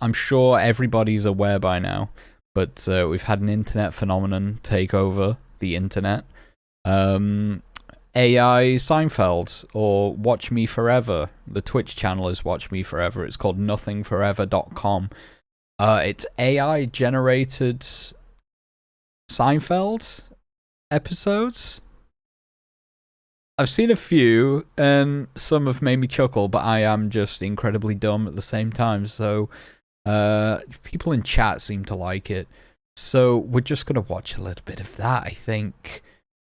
I'm sure everybody's aware by now, but we've had an internet phenomenon take over the internet. AI Seinfeld, or Watch Me Forever. The Twitch channel is Watch Me Forever. It's called nothingforever.com. It's AI generated Seinfeld episodes. I've seen a few, and some have made me chuckle, but I am just incredibly dumb at the same time. So, people in chat seem to like it. So we're just gonna watch a little bit of that, I think.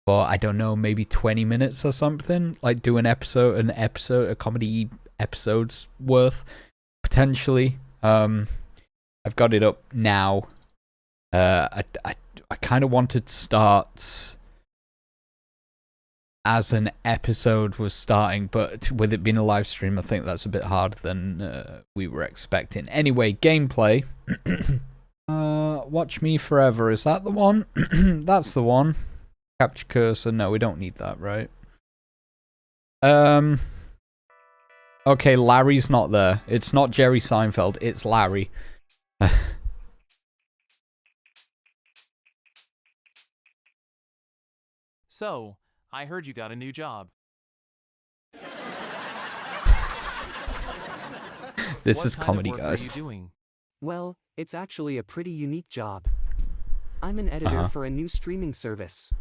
For, I don't know, maybe 20 minutes or something. Like do a comedy episode's worth, potentially. I've got it up now. I kind of wanted to start as an episode was starting, but with it being a live stream, I think that's a bit harder than we were expecting. Anyway, gameplay. Watch Me Forever, is that the one? That's the one. Capture cursor, no, we don't need that, right? Okay, Larry's not there. It's not Jerry Seinfeld, it's Larry. So, I heard you got a new job. This is comedy, guys. What guys. are you doing? Well, it's actually a pretty unique job. I'm an editor for a new streaming service.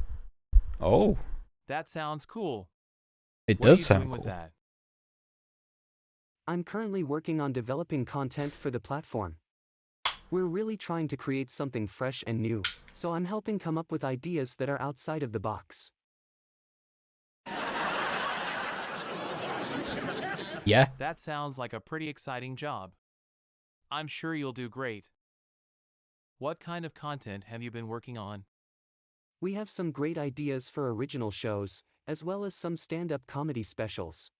Oh. That sounds cool. It What are does you sound doing cool. with that? I'm currently working on developing content for the platform. We're really trying to create something fresh and new, so I'm helping come up with ideas that are outside of the box. Yeah. That sounds like a pretty exciting job. I'm sure you'll do great. What kind of content have you been working on? We have some great ideas for original shows, as well as some stand-up comedy specials.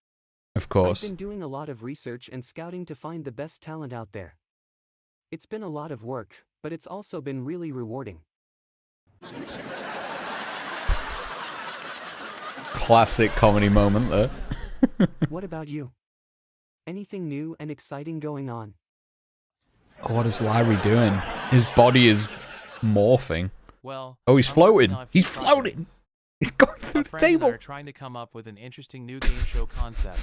Of course. I've been doing a lot of research and scouting to find the best talent out there. It's been a lot of work, but it's also been really rewarding. Classic comedy moment there. What about you? Anything new and exciting going on? What is Larry doing? His body is morphing. Well, Oh, he's I'm working floating. on a few He's floating. projects. He's going My through the friend and I table. are trying to come up with an interesting new game show concept.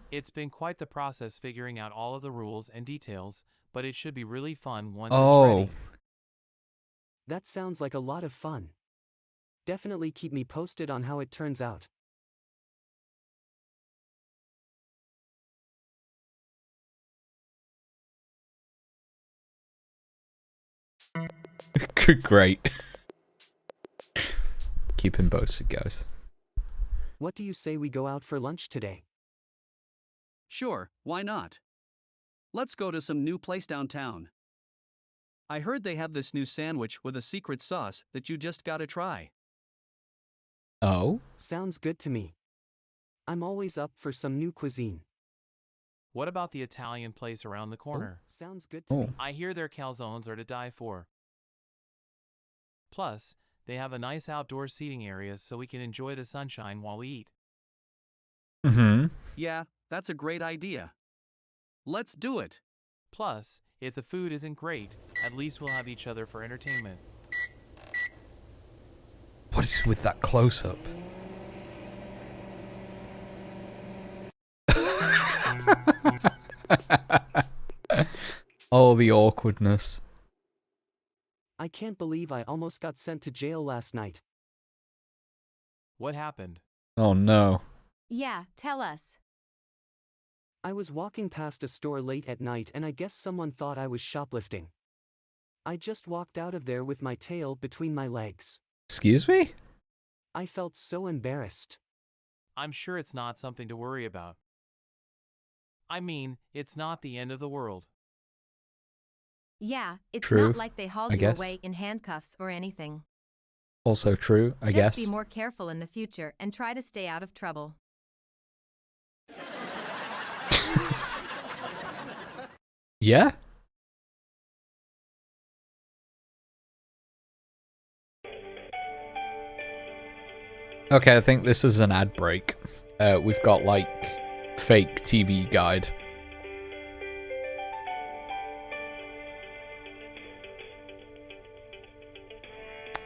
It's been quite the process figuring out all of the rules and details, but it should be really fun once it's ready. That sounds like a lot of fun. Definitely keep me posted on how it turns out. Great. Keep him posted, guys. What do you say we go out for lunch today? Sure, why not? Let's go to some new place downtown. I heard they have this new sandwich with a secret sauce that you just gotta try. Oh? Sounds good to me. I'm always up for some new cuisine. What about the Italian place around the corner? Sounds good to Oh. me. I hear their calzones are to die for. Plus, they have a nice outdoor seating area so we can enjoy the sunshine while we eat. Mm-hmm. Yeah, that's a great idea. Let's do it. Plus, if the food isn't great, at least we'll have each other for entertainment. What is with that close-up? Oh, the awkwardness. I can't believe I almost got sent to jail last night. What happened? Oh, no. Yeah, tell us. I was walking past a store late at night and I guess someone thought I was shoplifting. I just walked out of there with my tail between my legs. Excuse me? I felt so embarrassed. I'm sure it's not something to worry about. I mean, it's not the end of the world. Yeah, it's True, not like they hauled I you guess. away in handcuffs or anything. Also true, I guess. Just be more careful in the future and try to stay out of trouble. Yeah? Okay, I think this is an ad break. We've got, like, fake TV guide.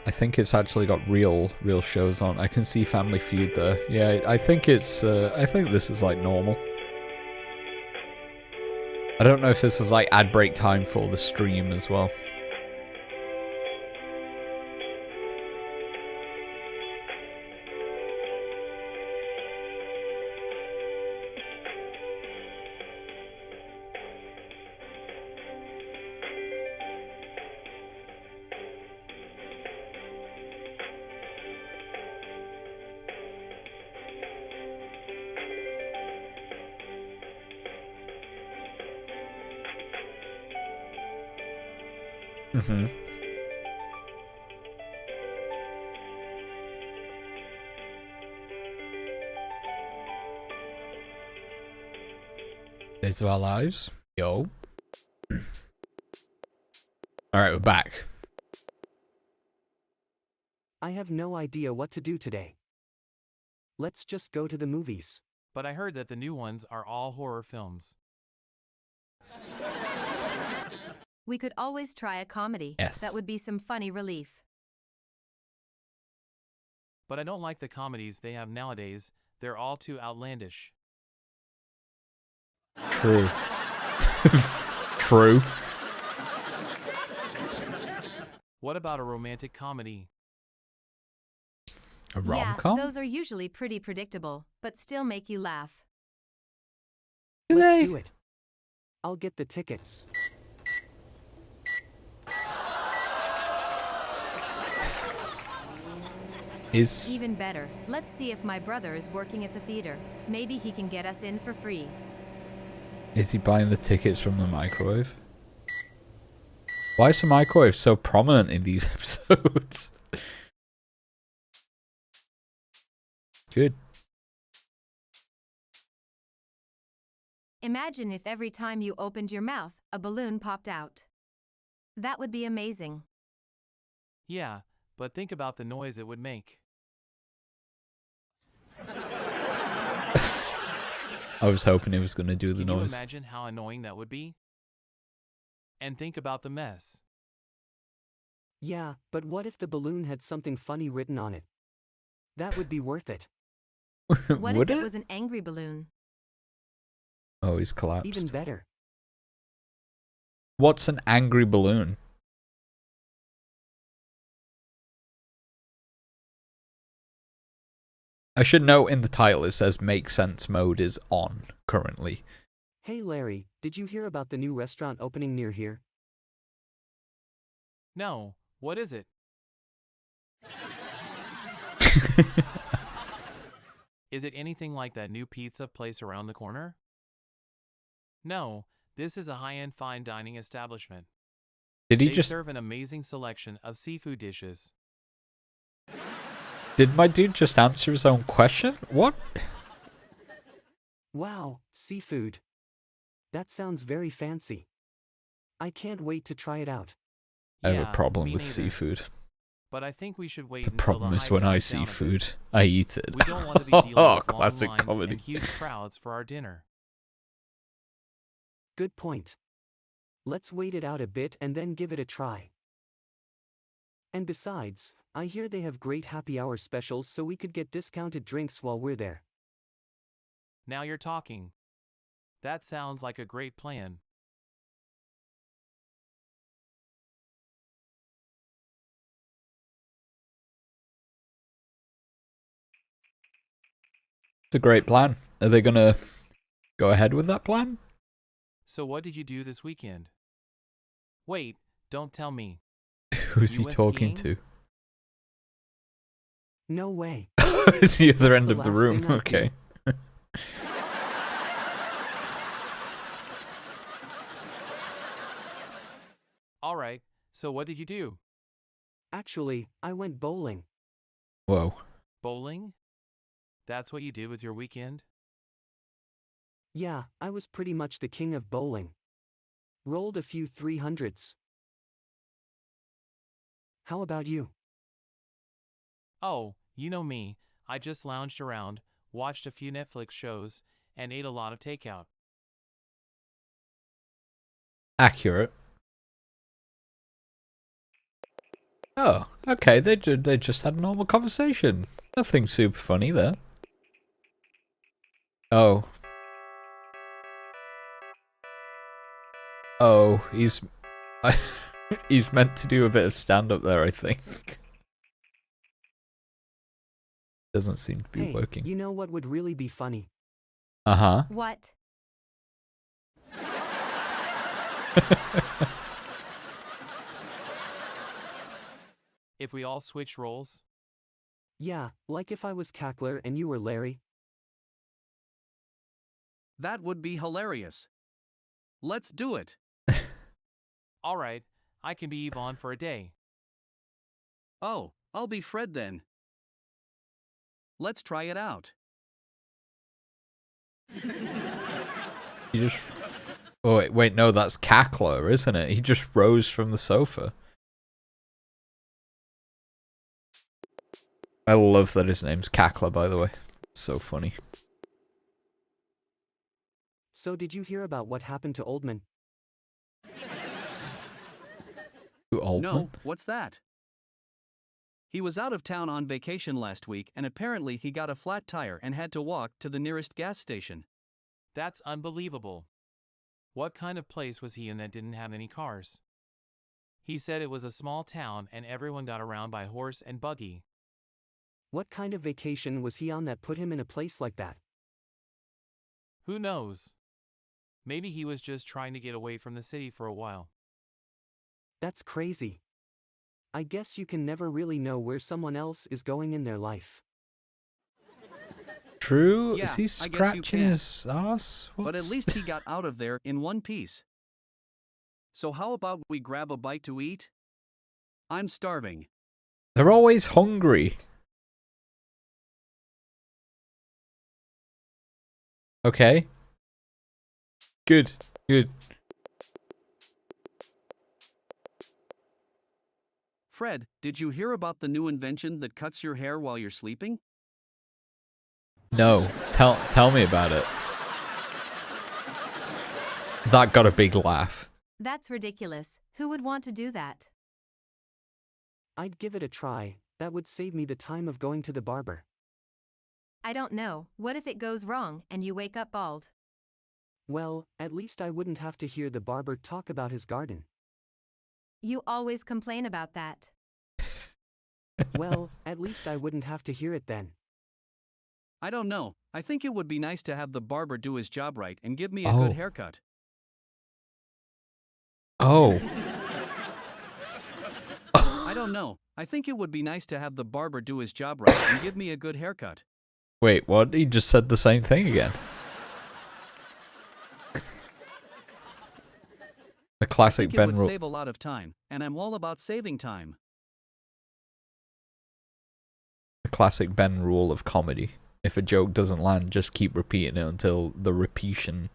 I think it's actually got real shows on. I can see Family Feud there. Yeah, I think it's. I think this is like normal. I don't know if this is like ad break time for the stream as well. Mm-hmm. Days of Our Lives. Yo. Alright, we're back. I have no idea what to do today. Let's just go to the movies. But I heard that the new ones are all horror films. We could always try a comedy. Yes. That would be some funny relief. But I don't like the comedies they have nowadays, they're all too outlandish. True. True. What about a romantic comedy? A rom-com? Yeah, those are usually pretty predictable, but still make you laugh. Let's do it. I'll get the tickets. Even better, let's see if my brother is working at the theater. Maybe he can get us in for free. Is he buying the tickets from the microwave? Why is the microwave so prominent in these episodes? Good. Imagine if every time you opened your mouth, a balloon popped out. That would be amazing. Yeah, but think about the noise it would make. I was hoping it was going to do the Can noise. you imagine how annoying that would be? And think about the mess. Yeah, but what if the balloon had something funny written on it? That would be worth it. What Would if it? it was an angry balloon? Oh, he's collapsed. Even better. What's an angry balloon? I should note in the title it says make sense mode is on currently. Hey Larry, did you hear about the new restaurant opening near here? No, what is it? Is it anything like that new pizza place around the corner? No, this is a high-end fine dining establishment. Did he They just... serve an amazing selection of seafood dishes. Did my dude just answer his own question? What? Wow, seafood. That sounds very fancy. I can't wait to try it out. I have Yeah, a problem me with neither. seafood. But I think we should wait The until problem the is hype when I dies see down a bit. food, I eat it. We don't want to be dealing with long Classic lines comedy. and huge crowds for our dinner. Good point. Let's wait it out a bit and then give it a try. And besides, I hear they have great happy hour specials so we could get discounted drinks while we're there. Now you're talking. That sounds like a great plan. It's a great plan. Are they gonna go ahead with that plan? So what did you do this weekend? Wait, don't tell me. Who's You he went talking skiing? to? No way. It's the other That's end the of the last room. thing I'd Okay. All right, so what did you do? Actually, I went bowling. Whoa. Bowling? That's what you did with your weekend? Yeah, I was pretty much the king of bowling. Rolled a few 300s. How about you? Oh, you know me. I just lounged around, watched a few Netflix shows, and ate a lot of takeout. Accurate. Oh, Okay, they just had a normal conversation. Nothing super funny there. Oh. Oh, he's he's meant to do a bit of stand-up there, I think. Doesn't seem to be Hey, working. you know what would really be funny? Uh-huh. What? If we all switch roles? Yeah, like if I was Cackler and you were Larry. That would be hilarious. Let's do it. Alright, I can be Yvonne for a day. Oh, I'll be Fred then. Let's try it out. He just... Oh, wait, no, that's Cackler, isn't it? He just rose from the sofa. I love that his name's Cackler, by the way. It's so funny. So did you hear about what happened to Oldman? Who, Altman? No, what's that? He was out of town on vacation last week and apparently he got a flat tire and had to walk to the nearest gas station. That's unbelievable. What kind of place was he in that didn't have any cars? He said it was a small town and everyone got around by horse and buggy. What kind of vacation was he on that put him in a place like that? Who knows? Maybe he was just trying to get away from the city for a while. That's crazy. I guess you can never really know where someone else is going in their life. True? Yeah, Is he I guess you scratching can. his ass? But at What's- least he got out of there in one piece. So how about we grab a bite to eat? I'm starving. They're always hungry. Okay. Good. Good. Fred, did you hear about the new invention that cuts your hair while you're sleeping? No. Tell me about it. That got a big laugh. That's ridiculous. Who would want to do that? I'd give it a try. That would save me the time of going to the barber. I don't know. What if it goes wrong and you wake up bald? Well, at least I wouldn't have to hear the barber talk about his garden. You always complain about that. Well, at least I wouldn't have to hear it then. I don't know. I think it would be nice to have the barber do his job right and give me a Oh. good haircut. Oh. I don't know. I think it would be nice to have the barber do his job right and give me a good haircut. Wait, what? He just said the same thing again. The I classic think it Ben would rule. save a lot of time, and I'm all about saving time. The classic Ben rule of comedy. If a joke doesn't land, just keep repeating it until the repetition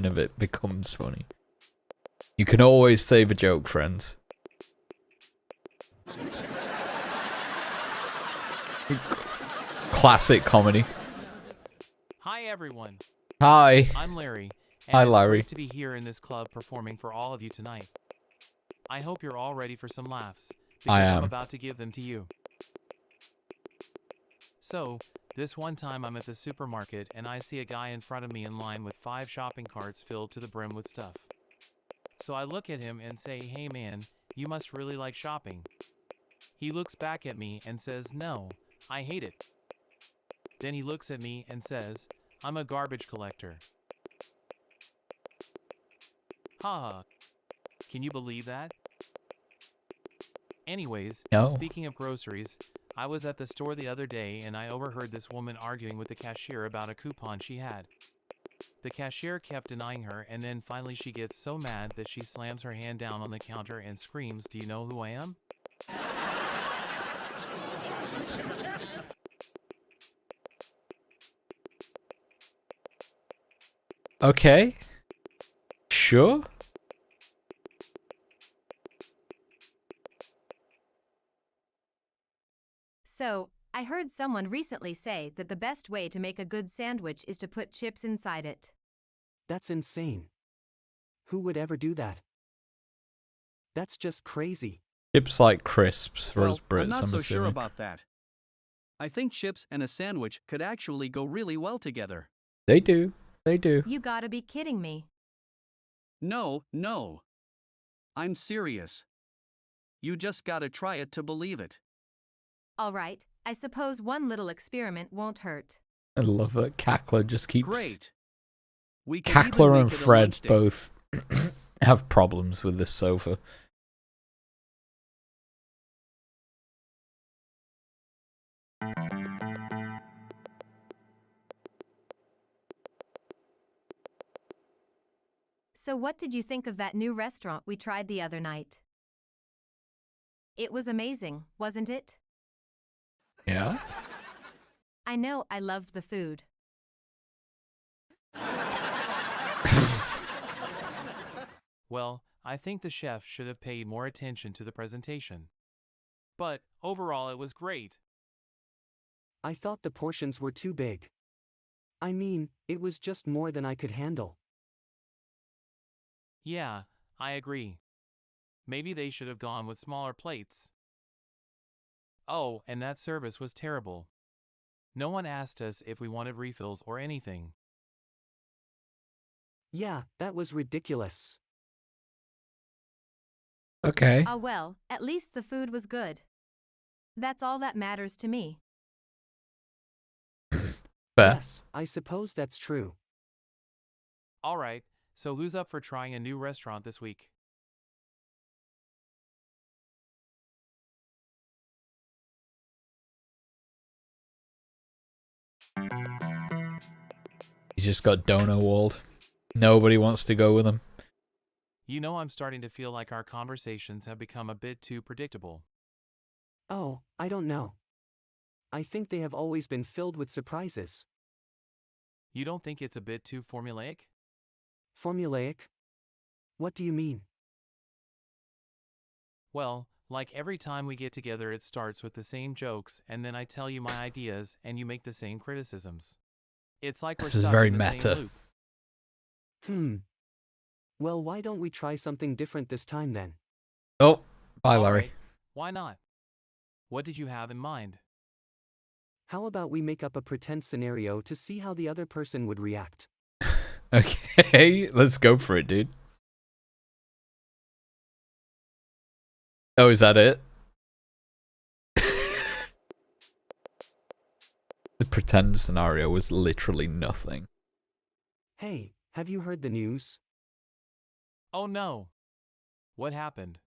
of it becomes funny. You can always save a joke, friends. Classic comedy. Hi everyone, Hi. I'm Larry. And Hi, it's Larry. great to be here in this club performing for all of you tonight. I hope you're all ready for some laughs, because I I'm am. about to give them to you. So, this one time I'm at the supermarket and I see a guy in front of me in line with 5 shopping carts filled to the brim with stuff. So I look at him and say, "Hey man, you must really like shopping." He looks back at me and says, "No, I hate it." Then he looks at me and says, "I'm a garbage collector." Haha. Can you believe that? Anyways, No. speaking of groceries, I was at the store the other day and I overheard this woman arguing with the cashier about a coupon she had. The cashier kept denying her and then finally she gets so mad that she slams her hand down on the counter and screams, "Do you know who I am?" Okay. Sure. So, I heard someone recently say that the best way to make a good sandwich is to put chips inside it. That's insane. Who would ever do that? That's just crazy. Chips like crisps for us Well, Brits, I'm not so assuming. sure about that. I think chips and a sandwich could actually go really well together. They do. They do. You gotta be kidding me. No. I'm serious. You just gotta try it to believe it. All right, I suppose one little experiment won't hurt. I love that Cackler just keeps... Great. We can even Cackler make and it a Fred lunch date. both have problems with this sofa. So, what did you think of that new restaurant we tried the other night? It was amazing, wasn't it? Yeah? I know I loved the food. Well, I think the chef should have paid more attention to the presentation. But overall, it was great. I thought the portions were too big. I mean, it was just more than I could handle. Yeah, I agree. Maybe they should have gone with smaller plates. Oh, and that service was terrible. No one asked us if we wanted refills or anything. Yeah, that was ridiculous. Okay. Ah, well, at least the food was good. That's all that matters to me. Fair. Yes, I suppose that's true. Alright, so who's up for trying a new restaurant this week? He's just got dono walled. Nobody wants to go with him. You know, I'm starting to feel like our conversations have become a bit too predictable. Oh, I don't know. I think they have always been filled with surprises. You don't think it's a bit too formulaic? Formulaic? What do you mean? Well, like every time we get together, it starts with the same jokes, and then I tell you my ideas, and you make the same criticisms. It's like we're This is stuck very in the meta. same loop. Well, why don't we try something different this time then? Oh, bye, All Larry. right, why not? What did you have in mind? How about we make up a pretend scenario to see how the other person would react? Okay, let's go for it, dude. Oh, is that it? The pretend scenario was literally nothing. Hey, have you heard the news? Oh no! What happened?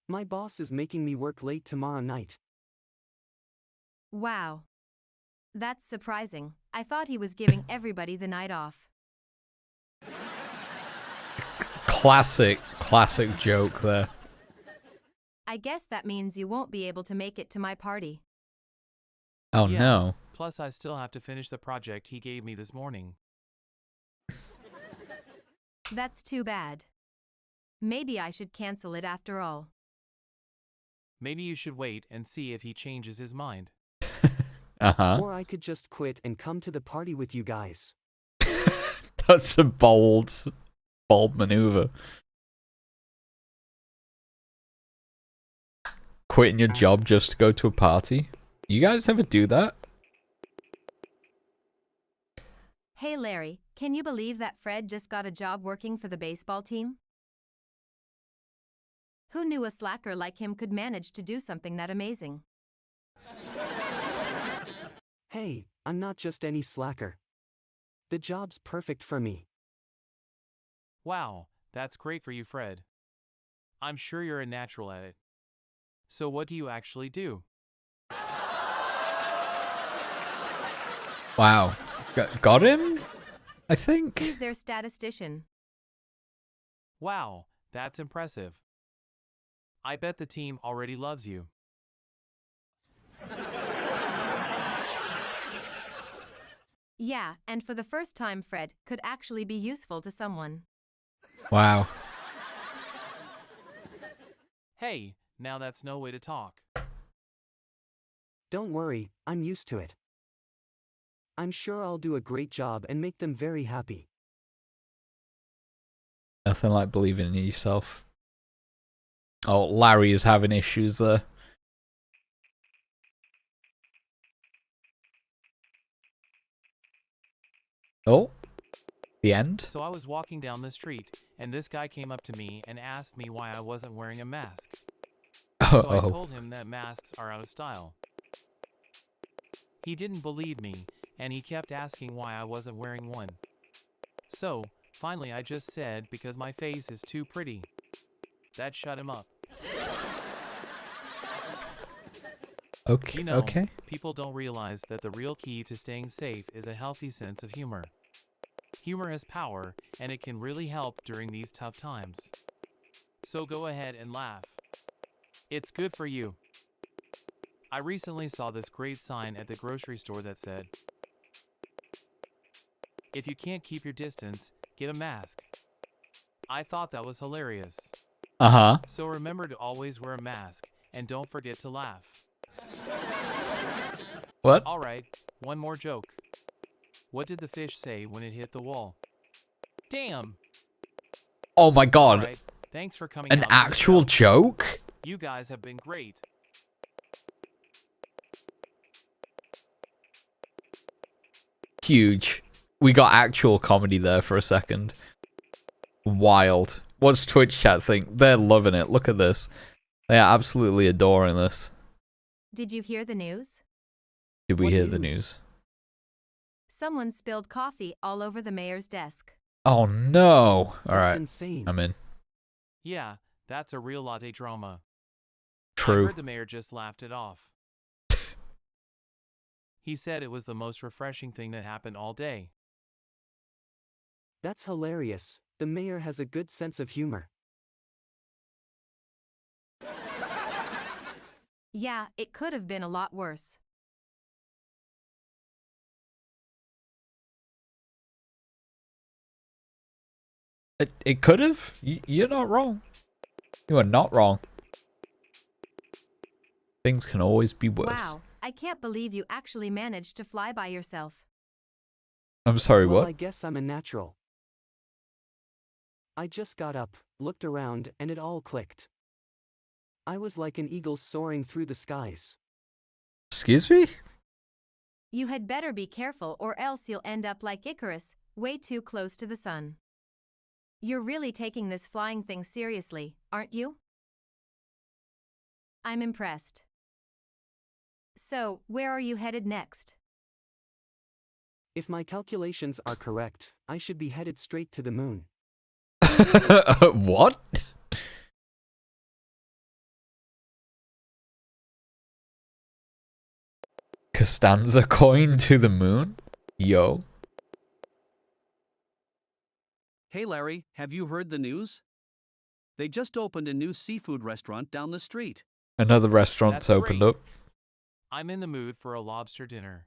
My boss is making me work late tomorrow night. Wow. That's surprising. I thought he was giving everybody the night off. Classic joke there. I guess that means you won't be able to make it to my party. Oh Yeah, no. Plus, I still have to finish the project he gave me this morning. That's too bad. Maybe I should cancel it after all. Maybe you should wait and see if he changes his mind. Uh-huh. Or I could just quit and come to the party with you guys. That's a bold maneuver. Quitting your job just to go to a party? You guys ever do that? Hey Larry, can you believe that Fred just got a job working for the baseball team? Who knew a slacker like him could manage to do something that amazing? Hey, I'm not just any slacker. The job's perfect for me. Wow, that's great for you, Fred. I'm sure you're a natural at it. So what do you actually do? Wow. Got him? I think. He's their statistician. Wow, that's impressive. I bet the team already loves you. Yeah, and for the first time Fred could actually be useful to someone. Wow. Hey, now that's no way to talk. Don't worry, I'm used to it. I'm sure I'll do a great job and make them very happy. Nothing like believing in yourself. Oh, Larry is having issues there. Oh, the end. So I was walking down the street, and this guy came up to me and asked me why I wasn't wearing a mask. So I Uh-oh. told him that masks are out of style. He didn't believe me, and he kept asking why I wasn't wearing one. So, finally I just said because my face is too pretty. That shut him up. Okay, You know, okay. people don't realize that the real key to staying safe is a healthy sense of humor. Humor has power, and it can really help during these tough times. So go ahead and laugh. It's good for you. I recently saw this great sign at the grocery store that said, "If you can't keep your distance, get a mask." I thought that was hilarious. Uh-huh. So remember to always wear a mask, and don't forget to laugh. What? Alright, one more joke. What did the fish say when it hit the wall? Damn! Oh my god. Alright, thanks for coming An out on the actual show. joke? You guys have been great. Huge. We got actual comedy there for a second. Wild. What's Twitch chat think? They're loving it. Look at this. They are absolutely adoring this. Did you hear the news? Did we What hear the news? news? Someone spilled coffee all over the mayor's desk. Oh no. That's Alright. insane. I'm in. Yeah, that's a real latte drama. I True. heard the mayor just laughed it off. He said it was the most refreshing thing that happened all day. That's hilarious. The mayor has a good sense of humor. Yeah, it could have been a lot worse. It could have. You're not wrong. You are not wrong. Things can always be worse. Wow, I can't believe you actually managed to fly by yourself. I'm sorry, Well, what? I guess I'm a natural. I just got up, looked around, and it all clicked. I was like an eagle soaring through the skies. Excuse me? You had better be careful or else you'll end up like Icarus, way too close to the sun. You're really taking this flying thing seriously, aren't you? I'm impressed. So, where are you headed next? If my calculations are correct, I should be headed straight to the moon. What? Costanza coin to the moon? Yo. Hey Larry, have you heard the news? They just opened a new seafood restaurant down the street. Another restaurant's That's opened great. up. I'm in the mood for a lobster dinner.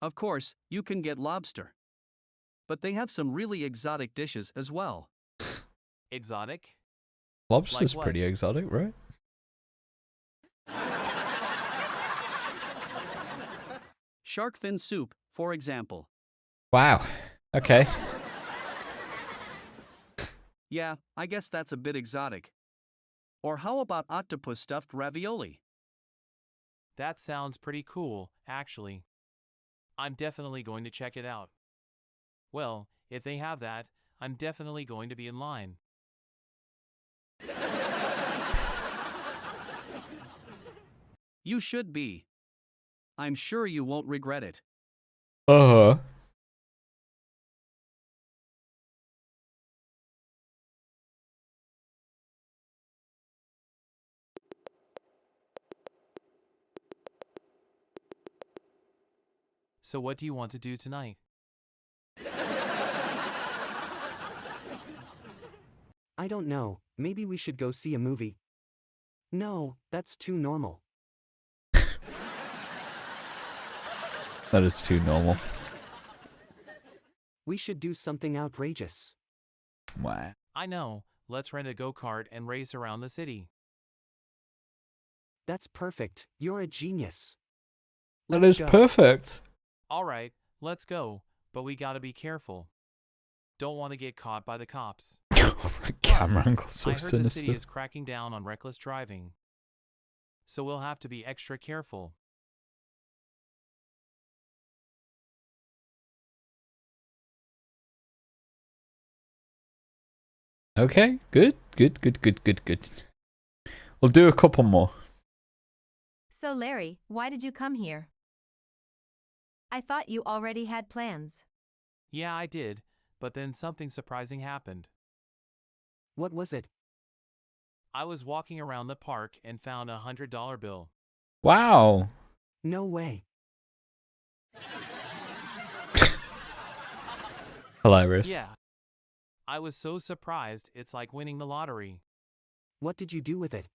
Of course, you can get lobster. But they have some really exotic dishes as well. Exotic? Lobster's Like what? pretty exotic, right? Shark fin soup, for example. Wow. Okay. Yeah, I guess that's a bit exotic. Or how about octopus stuffed ravioli? That sounds pretty cool, actually. I'm definitely going to check it out. Well, if they have that, I'm definitely going to be in line. You should be. I'm sure you won't regret it. Uh-huh. So what do you want to do tonight? I don't know, maybe we should go see a movie. No, that's too normal. That is too normal. We should do something outrageous. Wow. I know, let's rent a go-kart and race around the city. That's perfect, you're a genius. That Let's is go. perfect. Alright, let's go, but we gotta be careful. Don't want to get caught by the cops. The camera angle so I heard the sinister. city is cracking down on reckless driving. So we'll have to be extra careful. Okay, good. We'll do a couple more. So, Larry, why did you come here? I thought you already had plans. Yeah, I did, but then something surprising happened. What was it? I was walking around the park and found a $100 bill. Wow. No way. Hilarious. Yeah. I was so surprised, it's like winning the lottery. What did you do with it?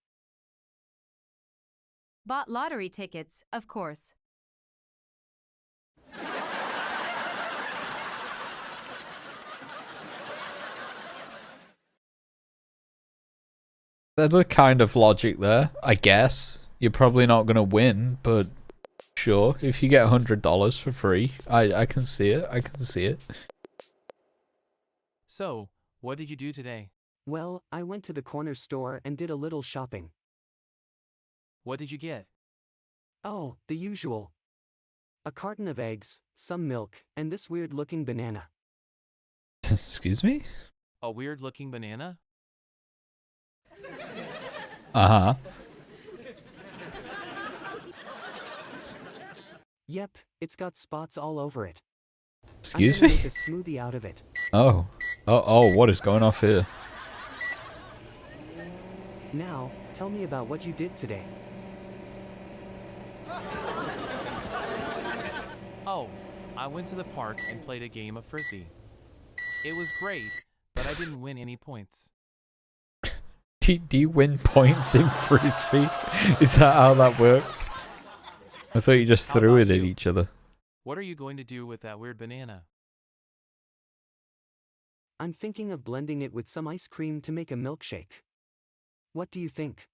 Bought lottery tickets, of course. There's a kind of logic there, I guess. You're probably not going to win, but sure, if you get $100 for free, I can see it. So, what did you do today? Well, I went to the corner store and did a little shopping. What did you get? Oh, the usual. A carton of eggs, some milk, and this weird-looking banana. Excuse me? A weird-looking banana? Uh-huh. Yep, it's got spots all over it. Excuse I'm gonna me? make a smoothie out of it. Oh, what is going off here? Now, tell me about what you did today. Oh, I went to the park and played a game of frisbee. It was great, but I didn't win any points. Do you win points in frisbee? Is that how that works? I thought you just How threw it about at you? each other. What are you going to do with that weird banana? I'm thinking of blending it with some ice cream to make a milkshake. What do you think?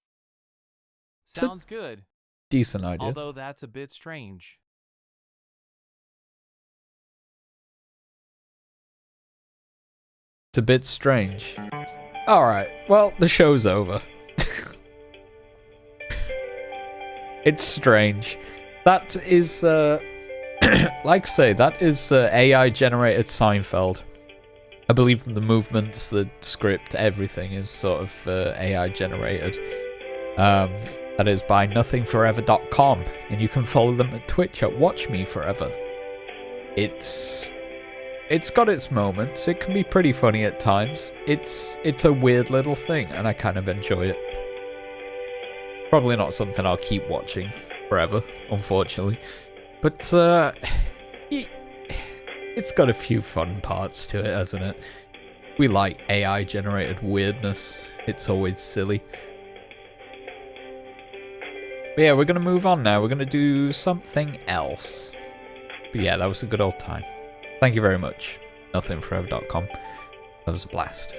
Sounds good, Decent idea. although that's a bit strange. It's a bit strange. Alright, well, the show's over. It's strange. That is, like I say, that is AI-generated Seinfeld. I believe the movements, the script, everything is sort of AI-generated. That is by nothingforever.com, and you can follow them at Twitch at WatchMeForever. It's got its moments. It can be pretty funny at times. It's a weird little thing, and I kind of enjoy it. Probably not something I'll keep watching forever, unfortunately. But it's got a few fun parts to it, hasn't it? We like AI-generated weirdness. It's always silly. But yeah, we're going to move on now. We're going to do something else. But yeah, that was a good old time. Thank you very much. Nothingforever.com. That was a blast.